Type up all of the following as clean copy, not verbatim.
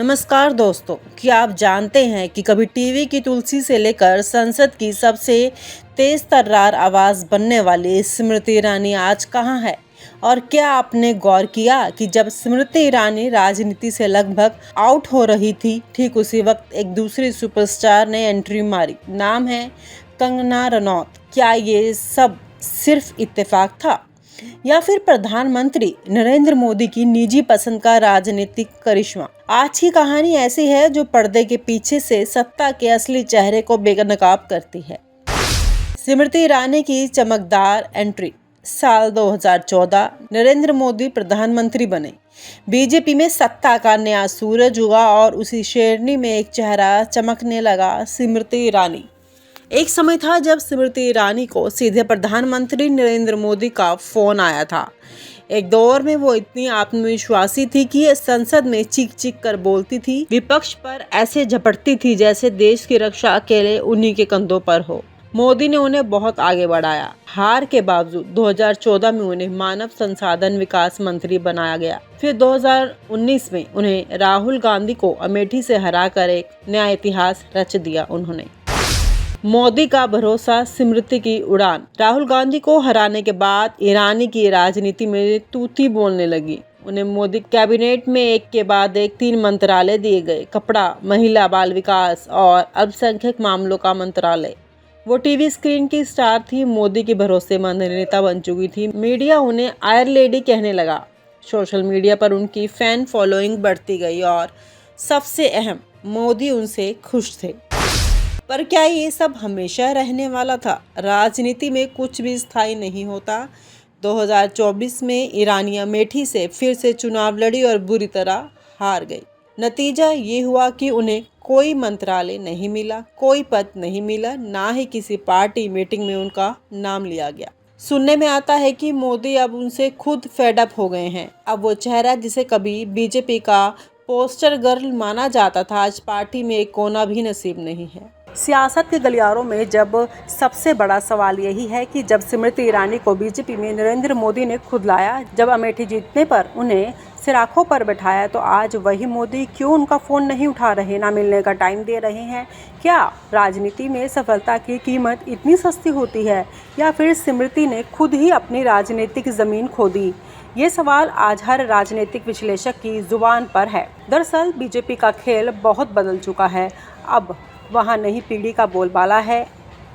नमस्कार दोस्तों, क्या आप जानते हैं कि कभी टीवी की तुलसी से लेकर संसद की सबसे तेज तर्रार आवाज बनने वाली स्मृति ईरानी आज कहाँ है? और क्या आपने गौर किया कि जब स्मृति ईरानी राजनीति से लगभग आउट हो रही थी, ठीक उसी वक्त एक दूसरी सुपरस्टार ने एंट्री मारी। नाम है कंगना रनौत। क्या ये सब सिर्फ इत्तेफाक था या फिर प्रधानमंत्री नरेंद्र मोदी की निजी पसंद का राजनीतिक करिश्मा? आज की कहानी ऐसी है जो पर्दे के पीछे से सत्ता के असली चेहरे को बेनकाब करती है। स्मृति ईरानी की चमकदार एंट्री। साल 2014 नरेंद्र मोदी प्रधानमंत्री बने। बीजेपी में सत्ता का नया सूरज उगा और उसी शेरनी में एक चेहरा चमकने लगा, स्मृति ईरानी। एक समय था जब स्मृति ईरानी को सीधे प्रधानमंत्री नरेंद्र मोदी का फोन आया था। एक दौर में वो इतनी आत्मविश्वासी थी कि संसद में चीख चीख कर बोलती थी, विपक्ष पर ऐसे झपटती थी जैसे देश की रक्षा अकेले उन्हीं के कंधों पर हो। मोदी ने उन्हें बहुत आगे बढ़ाया। हार के बावजूद 2014 में उन्हें मानव संसाधन विकास मंत्री बनाया गया। फिर 2019 में उन्हें राहुल गांधी को अमेठी से हराकर एक नया इतिहास रच दिया उन्होंने। मोदी का भरोसा, स्मृति की उड़ान। राहुल गांधी को हराने के बाद ईरानी की राजनीति में तूती बोलने लगी। उन्हें मोदी कैबिनेट में एक के बाद एक 3 मंत्रालय दिए गए, कपड़ा, महिला बाल विकास और अल्पसंख्यक मामलों का मंत्रालय। वो टीवी स्क्रीन की स्टार थी, मोदी की भरोसेमंद नेता बन चुकी थी। मीडिया उन्हें आयर लेडी कहने लगा। सोशल मीडिया पर उनकी फैन फॉलोइंग बढ़ती गई और सबसे अहम, मोदी उनसे खुश थे। पर क्या ये सब हमेशा रहने वाला था? राजनीति में कुछ भी स्थायी नहीं होता। 2024 में ईरानी अमेठी से फिर से चुनाव लड़ी और बुरी तरह हार गई। नतीजा ये हुआ कि उन्हें कोई मंत्रालय नहीं मिला, कोई पद नहीं मिला, ना ही किसी पार्टी मीटिंग में उनका नाम लिया गया। सुनने में आता है कि मोदी अब उनसे खुद फेड अप हो गए हैं। अब वो चेहरा जिसे कभी बीजेपी का पोस्टर गर्ल माना जाता था, आज पार्टी में एक कोना भी नसीब नहीं है। सियासत के गलियारों में जब सबसे बड़ा सवाल यही है कि जब स्मृति ईरानी को बीजेपी में नरेंद्र मोदी ने खुद लाया, जब अमेठी जीतने पर उन्हें सिराखों पर बैठाया, तो आज वही मोदी क्यों उनका फ़ोन नहीं उठा रहे, ना मिलने का टाइम दे रहे हैं? क्या राजनीति में सफलता की कीमत इतनी सस्ती होती है या फिर स्मृति ने खुद ही अपनी राजनीतिक ज़मीन खो दी? ये सवाल आज हर राजनीतिक विश्लेषक की जुबान पर है। दरअसल बीजेपी का खेल बहुत बदल चुका है। अब वहाँ नई पीढ़ी का बोलबाला है।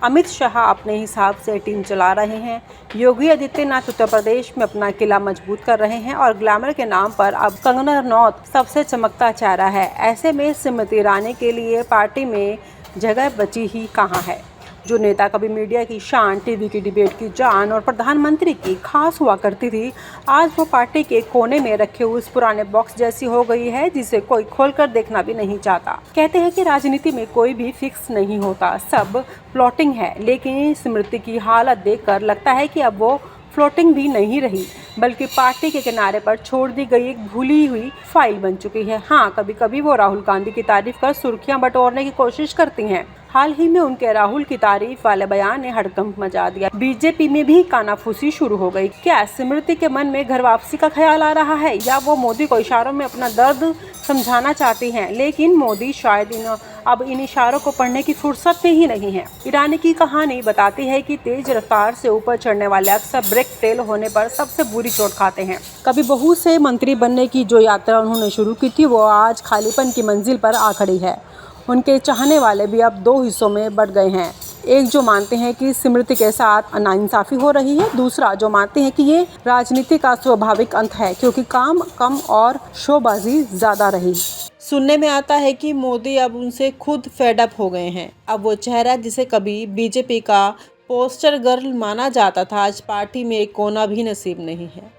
अमित शाह अपने हिसाब से टीम चला रहे हैं। योगी आदित्यनाथ उत्तर प्रदेश में अपना किला मजबूत कर रहे हैं और ग्लैमर के नाम पर अब कंगना रनौत सबसे चमकता चेहरा है। ऐसे में स्मृति ईरानी के लिए पार्टी में जगह बची ही कहाँ है? जो नेता कभी मीडिया की शान, टीवी की डिबेट की जान और प्रधानमंत्री की खास हुआ करती थी, आज वो पार्टी के कोने में रखे उस पुराने बॉक्स जैसी हो गई है जिसे कोई खोलकर देखना भी नहीं चाहता। कहते हैं कि राजनीति में कोई भी फिक्स नहीं होता, सब प्लॉटिंग है, लेकिन स्मृति की हालत देखकर लगता है कि अब वो फ्लोटिंग भी नहीं रही, बल्कि पार्टी के किनारे पर छोड़ दी गई एक भूली हुई फाइल बन चुकी है। हाँ, कभी कभी वो राहुल गांधी की तारीफ कर सुर्खियां बटोरने की कोशिश करती हैं। हाल ही में उनके राहुल की तारीफ वाले बयान ने हड़कंप मचा दिया। बीजेपी में भी कानाफूसी शुरू हो गई। क्या स्मृति के मन में घर वापसी का ख्याल आ रहा है या वो मोदी को इशारों में अपना दर्द समझाना चाहती हैं? लेकिन मोदी शायद अब इन इशारों को पढ़ने की फुर्सत में ही नहीं है। ईरानी की कहानी बताती है कि तेज रफ्तार से ऊपर चढ़ने वाले अक्सर ब्रेक फेल होने पर सबसे बुरी चोट खाते हैं। कभी बहू से मंत्री बनने की जो यात्रा उन्होंने शुरू की थी, वो आज खालीपन की मंजिल पर आ खड़ी है। उनके चाहने वाले भी अब 2 हिस्सों में बट गए हैं। एक जो मानते हैं कि स्मृति के साथ नाइंसाफी हो रही है, दूसरा जो मानते हैं कि ये राजनीति का स्वाभाविक अंत है क्योंकि काम कम और शोबाजी ज़्यादा रही। सुनने में आता है कि मोदी अब उनसे खुद फेड अप हो गए हैं। अब वो चेहरा जिसे कभी बीजेपी का पोस्टर गर्ल माना जाता था, आज पार्टी में एक कोना भी नसीब नहीं है।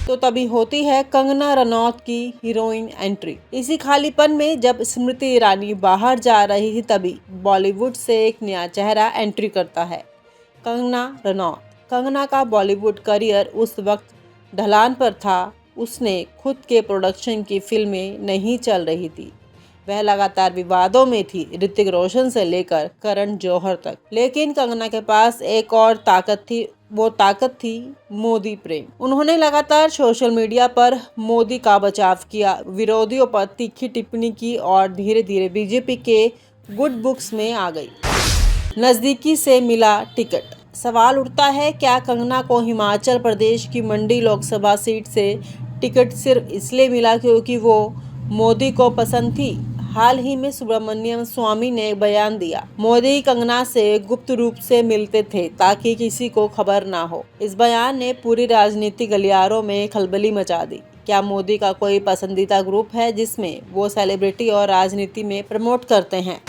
तो तभी होती है कंगना रनौत की हीरोइन एंट्री। इसी खालीपन में जब स्मृति ईरानी बाहर जा रही थी, तभी बॉलीवुड से एक नया चेहरा एंट्री करता है, कंगना रनौत। कंगना का बॉलीवुड करियर उस वक्त ढलान पर था। उसने खुद के प्रोडक्शन की फिल्में नहीं चल रही थी। वह लगातार विवादों में थी, ऋतिक रोशन से लेकर करण जौहर तक। लेकिन कंगना के पास एक और ताकत थी, वो ताकत थी मोदी प्रेम। उन्होंने लगातार सोशल मीडिया पर मोदी का बचाव किया, विरोधियों पर तीखी टिप्पणी की और धीरे धीरे बीजेपी के गुड बुक्स में आ गई। नजदीकी से मिला टिकट। सवाल उठता है, क्या कंगना को हिमाचल प्रदेश की मंडी लोकसभा सीट से टिकट सिर्फ इसलिए मिला क्योंकि वो मोदी को पसंद थी? हाल ही में सुब्रमण्यम स्वामी ने एक बयान दिया, मोदी कंगना से गुप्त रूप से मिलते थे ताकि किसी को खबर ना हो। इस बयान ने पूरी राजनीतिक गलियारों में खलबली मचा दी। क्या मोदी का कोई पसंदीदा ग्रुप है जिसमें वो सेलिब्रिटी और राजनीति में प्रमोट करते हैं?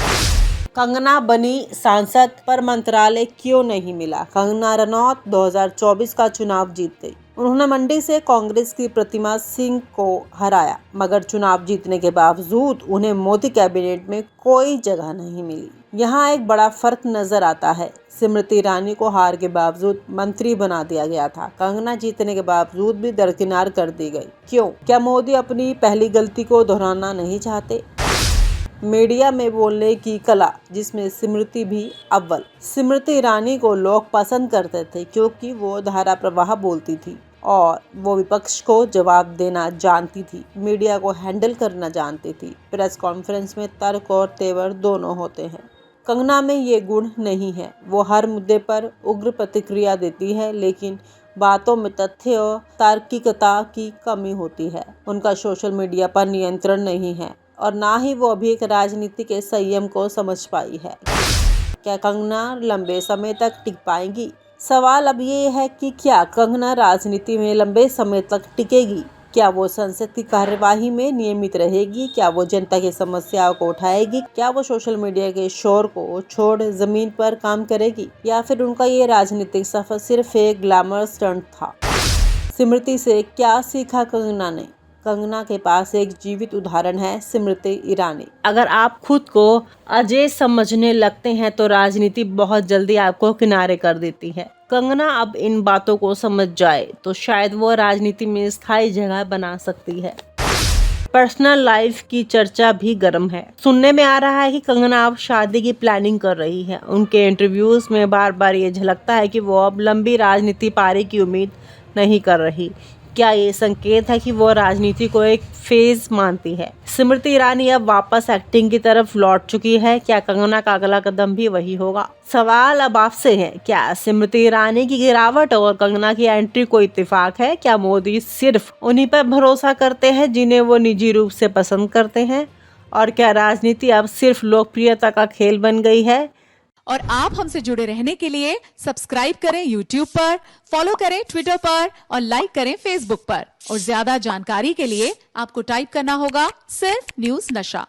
कंगना बनी सांसद पर मंत्रालय क्यों नहीं मिला? कंगना रनौत 2024 का चुनाव जीत गई। उन्होंने मंडी से कांग्रेस की प्रतिमा सिंह को हराया, मगर चुनाव जीतने के बावजूद उन्हें मोदी कैबिनेट में कोई जगह नहीं मिली। यहाँ एक बड़ा फर्क नजर आता है। स्मृति ईरानी को हार के बावजूद मंत्री बना दिया गया था। कंगना जीतने के बावजूद भी दरकिनार कर दी गई। क्यों? क्या मोदी अपनी पहली गलती को दोहराना नहीं चाहते? मीडिया में बोलने की कला, जिसमें स्मृति भी अव्वल। स्मृति ईरानी को लोग पसंद करते थे क्योंकि वो धारा प्रवाह बोलती थी और वो विपक्ष को जवाब देना जानती थी, मीडिया को हैंडल करना जानती थी। प्रेस कॉन्फ्रेंस में तर्क और तेवर दोनों होते हैं। कंगना में ये गुण नहीं है। वो हर मुद्दे पर उग्र प्रतिक्रिया देती है, लेकिन बातों में तथ्य और तार्किकता की कमी होती है। उनका सोशल मीडिया पर नियंत्रण नहीं है और ना ही वो अभी एक राजनीति के संयम को समझ पाई है। क्या कंगना लंबे समय तक टिक पाएंगी? सवाल अब ये है कि क्या कंगना राजनीति में लंबे समय तक टिकेगी? क्या वो संसद की कार्यवाही में नियमित रहेगी? क्या वो जनता की समस्याओं को उठाएगी? क्या वो सोशल मीडिया के शोर को छोड़ जमीन पर काम करेगी? या फिर उनका ये राजनीतिक सफर सिर्फ एक ग्लैमर स्टंट था? स्मृति से क्या सीखा कंगना ने? कंगना के पास एक जीवित उदाहरण है, स्मृति ईरानी। अगर आप खुद को अजय समझने लगते हैं तो राजनीति बहुत जल्दी आपको किनारे कर देती है। कंगना अब इन बातों को समझ जाए तो शायद वो राजनीति में स्थायी जगह बना सकती है। पर्सनल लाइफ की चर्चा भी गर्म है। सुनने में आ रहा है कि कंगना अब शादी की प्लानिंग कर रही है। उनके इंटरव्यूज में बार बार ये झलकता है कि वो अब लंबी राजनीति पारी की उम्मीद नहीं कर रही। क्या ये संकेत है कि वो राजनीति को एक फेज मानती है? स्मृति ईरानी अब वापस एक्टिंग की तरफ लौट चुकी है। क्या कंगना का अगला कदम भी वही होगा? सवाल अब आपसे है, क्या स्मृति ईरानी की गिरावट और कंगना की एंट्री कोई इत्तेफाक है? क्या मोदी सिर्फ उन्हीं पर भरोसा करते हैं जिन्हें वो निजी रूप से पसंद करते हैं? और क्या राजनीति अब सिर्फ लोकप्रियता का खेल बन गई है? और आप हमसे जुड़े रहने के लिए सब्सक्राइब करें YouTube पर, फॉलो करें Twitter पर और लाइक करें Facebook पर। और ज्यादा जानकारी के लिए आपको टाइप करना होगा सिर्फ न्यूज़ नशा।